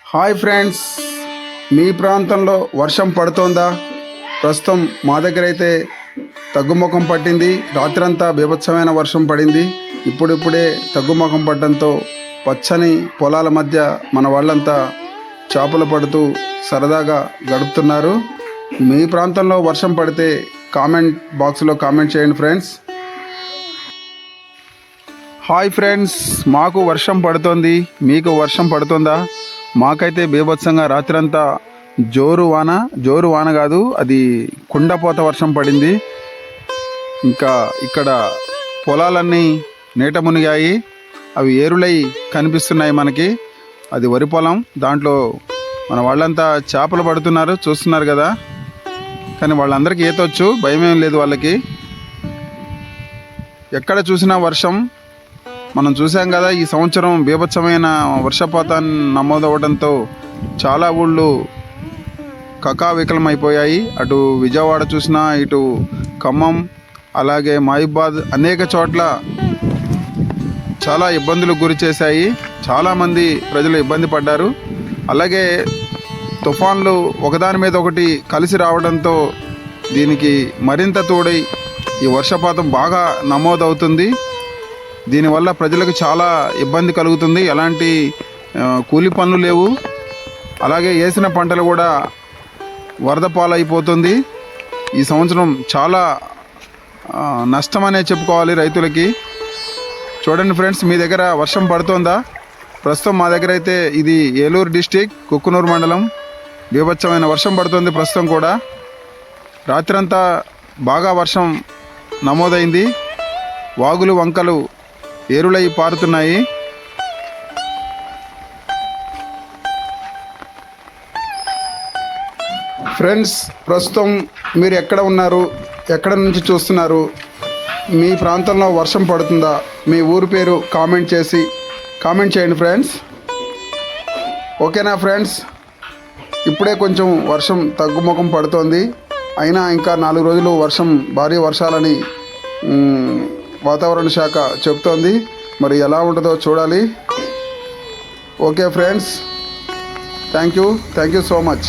Hi friends, మీ ప్రాంతంలో వర్షం పడుతోందా? ప్రస్తుతం మా దగ్గర అయితే తగ్గుముఖం పట్టింది. రాత్రంతా బీభత్సమైన వర్షం పడింది. ఇప్పుడిప్పుడే తగ్గుముఖం పడడంతో పచ్చని పొలాల మధ్య మన వాళ్ళంతా చేపలు పడుతూ సరదాగా గడుపుతున్నారు. మీ ప్రాంతంలో వర్షం పడితే కామెంట్ బాక్స్లో కామెంట్ చేయండి ఫ్రెండ్స్. హాయ్ ఫ్రెండ్స్, మాకు వర్షం పడుతోంది. మీకు వర్షం పడుతుందా? మాకైతే బీభత్సంగా రాత్రంతా జోరు వాన కాదు, అది కుండపోత వర్షం పడింది. ఇంకా ఇక్కడ పొలాలన్నీ నీట మునిగాయి. అవి ఏరులై కనిపిస్తున్నాయి మనకి. అది వరి పొలం. దాంట్లో మన వాళ్ళంతా చేపలు పడుతున్నారు, చూస్తున్నారు కదా. కానీ వాళ్ళందరికీ ఈతొచ్చు, భయమేం లేదు వాళ్ళకి. ఎక్కడ చూసినా వర్షం. మనం చూసాం కదా, ఈ సంవత్సరం బీభత్సమైన వర్షపాతాన్ని నమోదవడంతో చాలా ఊళ్ళు కకావికలమైపోయాయి. అటు విజయవాడ చూసినా, ఇటు ఖమ్మం, అలాగే మహబూబాద్, అనేక చోట్ల చాలా ఇబ్బందులకు గురి చేశాయి. చాలామంది ప్రజలు ఇబ్బంది పడ్డారు. అలాగే తుఫాన్లు ఒకదాని మీద ఒకటి కలిసి రావడంతో దీనికి మరింత తోడై ఈ వర్షపాతం బాగా నమోదవుతుంది. దీనివల్ల ప్రజలకు చాలా ఇబ్బంది కలుగుతుంది. ఎలాంటి కూలి పనులు లేవు. అలాగే వేసిన పంటలు కూడా వరద పాలైపోతుంది. ఈ సంవత్సరం చాలా నష్టమనే చెప్పుకోవాలి రైతులకి. చూడండి ఫ్రెండ్స్, మీ దగ్గర వర్షం పడుతోందా? ప్రస్తుతం మా దగ్గర అయితే ఇది ఏలూరు డిస్టిక్, కుక్కునూరు మండలం. బీభత్సమైన వర్షం పడుతుంది ప్రస్తుతం కూడా. రాత్రంతా బాగా వర్షం నమోదైంది. వాగులు వంకలు ఏరులై పారుతున్నాయి. ఫ్రెండ్స్, ప్రస్తుతం మీరు ఎక్కడ ఉన్నారు? ఎక్కడ నుంచి చూస్తున్నారు? మీ ప్రాంతంలో వర్షం పడుతుందా? మీ ఊరు పేరు కామెంట్ చేయండి ఫ్రెండ్స్. ఓకేనా ఫ్రెండ్స్? ఇప్పుడే కొంచెం వర్షం తగ్గుముఖం పడుతోంది. అయినా ఇంకా 4 రోజులు భారీ వర్షాలని వాతావరణ శాఖ చెప్తోంది. మరి ఎలా ఉంటుందో చూడాలి. Okay friends, thank you so much.